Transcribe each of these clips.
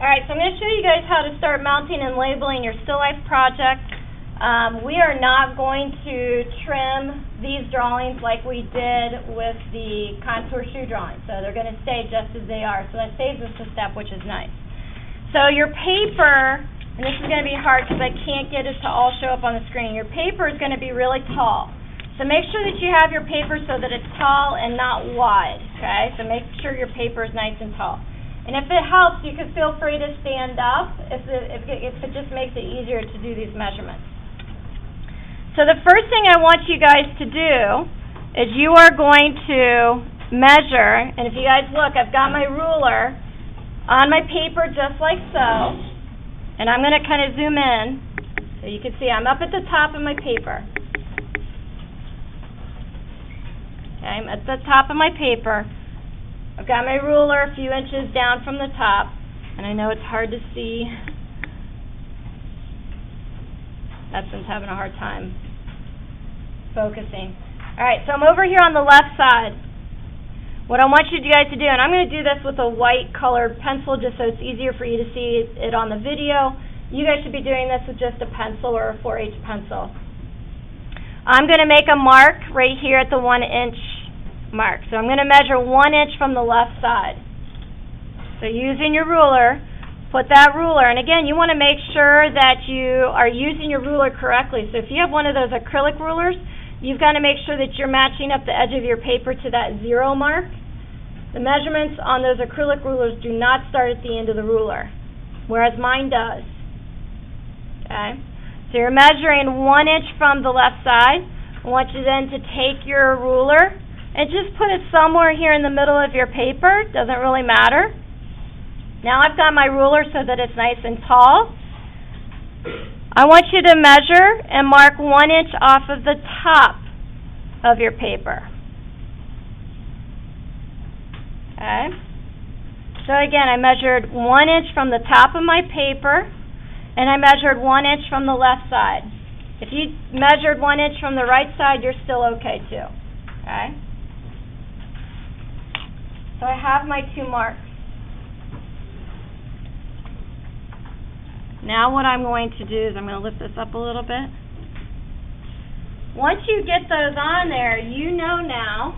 Alright, so I'm going to show you guys how to start mounting and labeling your still life project. We are not going to trim these drawings like we did with the contour shoe drawing. So they're going to stay just as they are. So that saves us a step, which is nice. So your paper, and this is going to be hard because I can't get it to all show up on the screen. Your paper is going to be really tall. So make sure that you have your paper so that it's tall and not wide, okay? So make sure your paper is nice and tall. And if it helps, you can feel free to stand up if it just makes it easier to do these measurements. So the first thing I want you guys to do is you are going to measure, and if you guys look, I've got my ruler on my paper just like so, and I'm going to kind of zoom in so you can see I'm up at the top of my paper. Okay, I'm at the top of my paper. I've got my ruler a few inches down from the top, and I know it's hard to see. Edson's having a hard time focusing. Alright, so I'm over here on the left side. What I want you guys to do, and I'm going to do this with a white colored pencil just so it's easier for you to see it on the video. You guys should be doing this with just a pencil or a 4H pencil. I'm going to make a mark right here at the 1 inch mark. So I'm going to measure 1 inch from the left side. So using your ruler, put that ruler, and again, you want to make sure that you are using your ruler correctly. So if you have one of those acrylic rulers, you've got to make sure that you're matching up the edge of your paper to that 0 mark. The measurements on those acrylic rulers do not start at the end of the ruler, whereas mine does. Okay? So you're measuring 1 inch from the left side. I want you then to take your ruler and just put it somewhere here in the middle of your paper. Doesn't really matter. Now I've got my ruler so that it's nice and tall. I want you to measure and mark 1 inch off of the top of your paper. Okay? So again, I measured 1 inch from the top of my paper, and I measured 1 inch from the left side. If you measured 1 inch from the right side, you're still okay too. Okay? So I have my 2 marks. Now what I'm going to do is I'm going to lift this up a little bit. Once you get those on there, you know now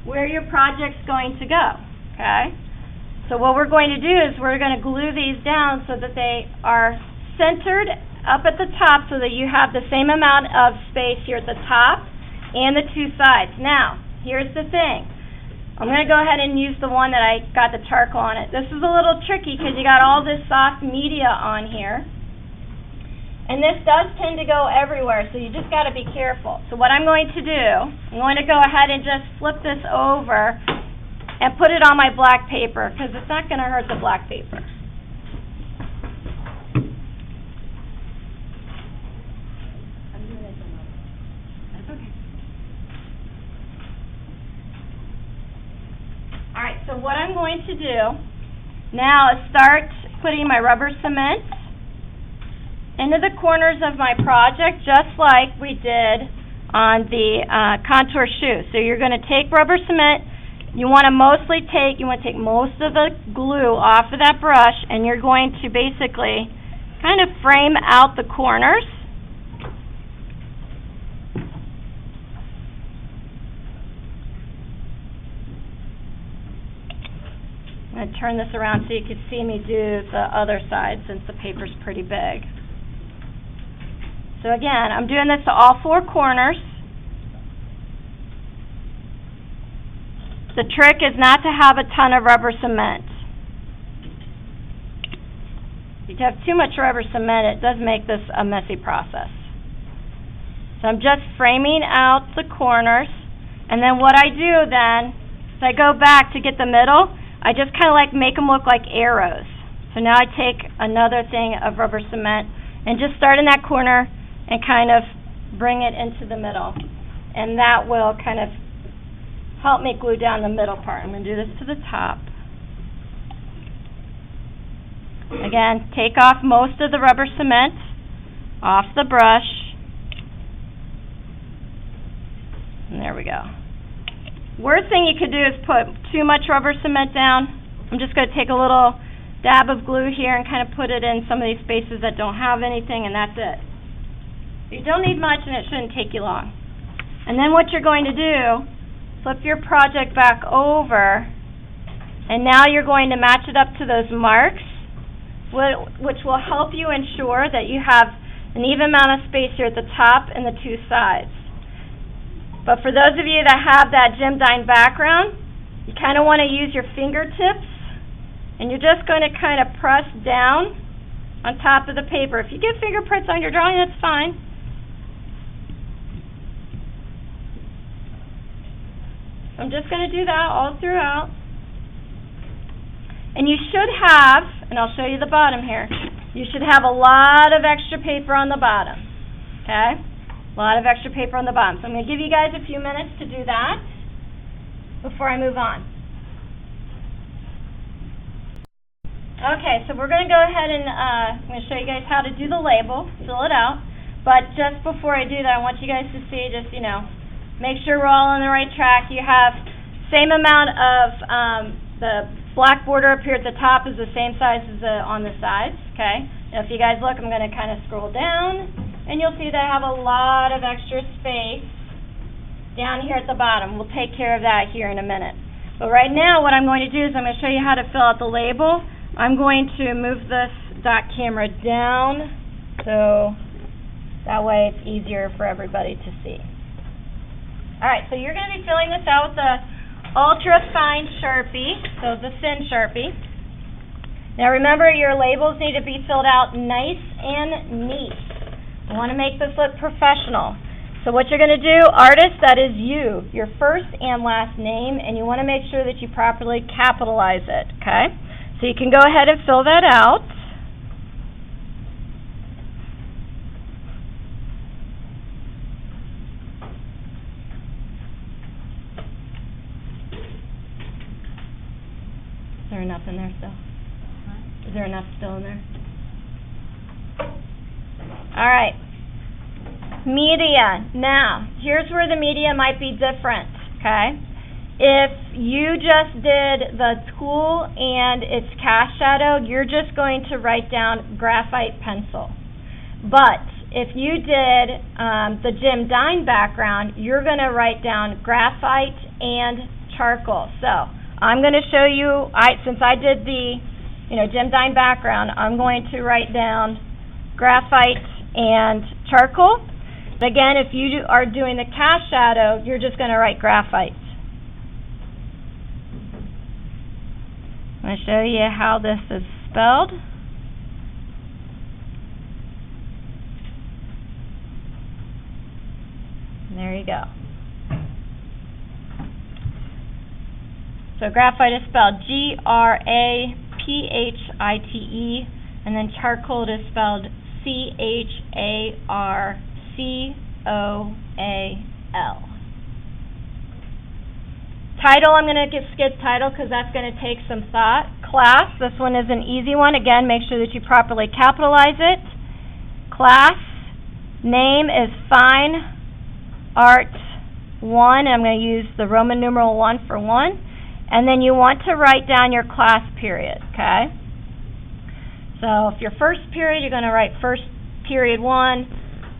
where your project's going to go. Okay? So what we're going to do is we're going to glue these down so that they are centered up at the top so that you have the same amount of space here at the top and the 2 sides. Now, here's the thing. I'm going to go ahead and use the one that I got the charcoal on it. This is a little tricky because you got all this soft media on here. And this does tend to go everywhere, so you just got to be careful. So what I'm going to do, I'm going to go ahead and just flip this over and put it on my black paper because it's not going to hurt the black paper. Alright, so what I'm going to do now is start putting my rubber cement into the corners of my project just like we did on the contour shoe. So you're going to take rubber cement, you want to take most of the glue off of that brush, and you're going to basically kind of frame out the corners. I'm going to turn this around so you can see me do the other side since the paper's pretty big. So again, I'm doing this to all 4 corners. The trick is not to have a ton of rubber cement. If you have too much rubber cement, it does make this a messy process. So I'm just framing out the corners, and then what I do then is I go back to get the middle. I just kind of make them look like arrows. So now I take another thing of rubber cement and just start in that corner and kind of bring it into the middle. And that will kind of help me glue down the middle part. I'm going to do this to the top. Again, take off most of the rubber cement off the brush. And there we go. Worst thing you could do is put too much rubber cement down. I'm just going to take a little dab of glue here and kind of put it in some of these spaces that don't have anything, and that's it. You don't need much, and it shouldn't take you long. And then what you're going to do, flip your project back over, and now you're going to match it up to those marks, which will help you ensure that you have an even amount of space here at the top and the two sides. But for those of you that have that Jim Dine background, you kind of want to use your fingertips, and you're just going to kind of press down on top of the paper. If you get fingerprints on your drawing, that's fine. I'm just going to do that all throughout. And you should have, and I'll show you the bottom here, you should have a lot of extra paper on the bottom, okay? A lot of extra paper on the bottom. So I'm going to give you guys a few minutes to do that before I move on. Okay, so we're going to go ahead and I'm going to show you guys how to do the label, fill it out. But just before I do that, I want you guys to see, just, you know, make sure we're all on the right track. You have same amount of the black border up here at the top is the same size as on the sides, okay? Now if you guys look, I'm going to kind of scroll down, and you'll see that I have a lot of extra space down here at the bottom. We'll take care of that here in a minute. But right now, what I'm going to do is I'm going to show you how to fill out the label. I'm going to move this dot camera down, so that way it's easier for everybody to see. Alright, so you're going to be filling this out with the ultra fine Sharpie, so the thin Sharpie. Now remember, your labels need to be filled out nice and neat. You want to make this look professional. So what you're going to do, artist, that is you, your first and last name, and you want to make sure that you properly capitalize it, okay? So you can go ahead and fill that out. Is there enough in there still? Is there enough still in there? All right. Media. Now, here's where the media might be different, okay? If you just did the tool and its cast shadow, you're just going to write down graphite pencil. But if you did the Jim Dine background, you're going to write down graphite and charcoal. So I'm going to show you, since I did the Jim Dine background, I'm going to write down graphite and charcoal. But again, if you are doing the cast shadow, you're just going to write graphite. I'm going to show you how this is spelled. There you go. So graphite is spelled G-R-A-P-H-I-T-E, and then charcoal is spelled C-H-A-R-C-O-A-L. Title, I'm going to skip title because that's going to take some thought. Class, this one is an easy one. Again, make sure that you properly capitalize it. Class, name is Fine Art 1, and I'm going to use the Roman numeral 1 for 1. And then you want to write down your class period, okay? So if you're first period, you're going to write first period 1.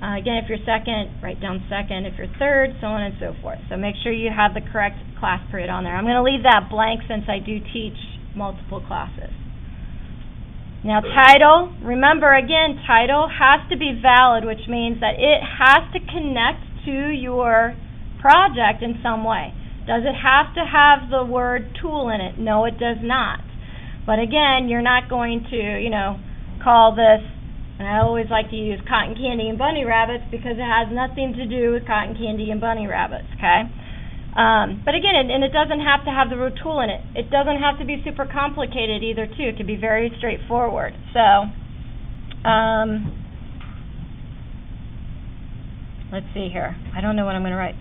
Again, if you're second, write down second. If you're third, so on and so forth. So make sure you have the correct class period on there. I'm going to leave that blank since I do teach multiple classes. Now title, remember again, title has to be valid, which means that it has to connect to your project in some way. Does it have to have the word tool in it? No, it does not. But again, you're not going to, call this, and I always like to use cotton candy and bunny rabbits because it has nothing to do with cotton candy and bunny rabbits, okay? But again, and it doesn't have to have the word tool in it. It doesn't have to be super complicated either, too. It can be very straightforward. So, let's see here. I don't know what I'm going to write.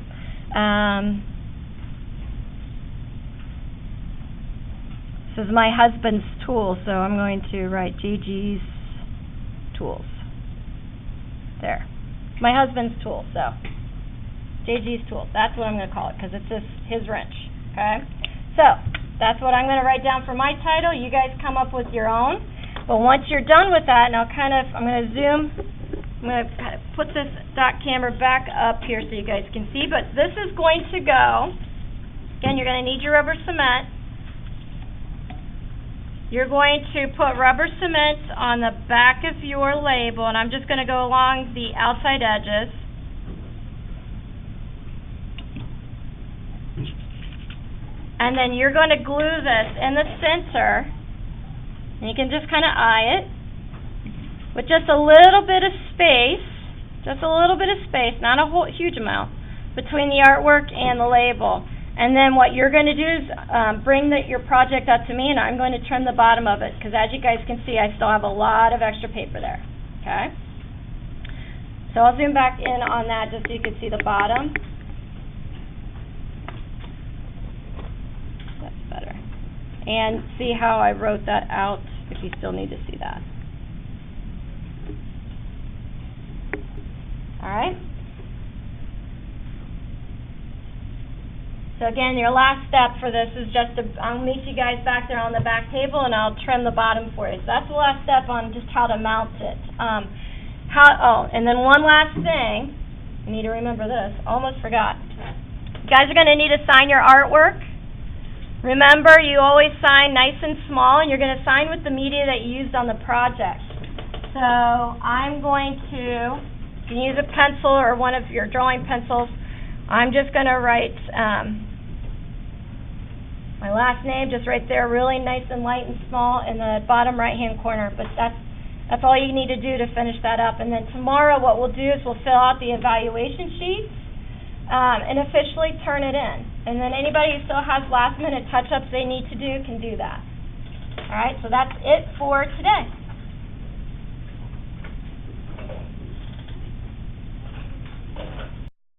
This is my husband's tool, so I'm going to write GG's tools. There. My husband's tool, so JG's tool. That's what I'm going to call it because it's his wrench. Okay? So, That's what I'm gonna write down for my title. You guys come up with your own. But once you're done with that, and I'm gonna zoom, I'm gonna kind of put this dot camera back up here so you guys can see, but this is going to go, again, you're gonna need your rubber cement. You're going to put rubber cement on the back of your label, and I'm just gonna go along the outside edges. And then you're going to glue this in the center, and you can just kind of eye it with just a little bit of space, not a whole huge amount, between the artwork and the label. And then what you're going to do is bring your project up to me, and I'm going to trim the bottom of it, because as you guys can see, I still have a lot of extra paper there, okay? So I'll zoom back in on that just so you can see the bottom. Better. And see how I wrote that out, if you still need to see that. Alright? So again, your last step for this is just I'll meet you guys back there on the back table, and I'll trim the bottom for you. So that's the last step on just how to mount it. And then one last thing, you need to remember this, almost forgot. You guys are going to need to sign your artwork. Remember, you always sign nice and small, and you're going to sign with the media that you used on the project. So I'm going to, you can use a pencil or one of your drawing pencils. I'm just going to write my last name just right there, really nice and light and small in the bottom right-hand corner. But that's all you need to do to finish that up. And then tomorrow what we'll do is we'll fill out the evaluation sheets and officially turn it in. And then anybody who still has last-minute touch-ups they need to do can do that. All right, so that's it for today.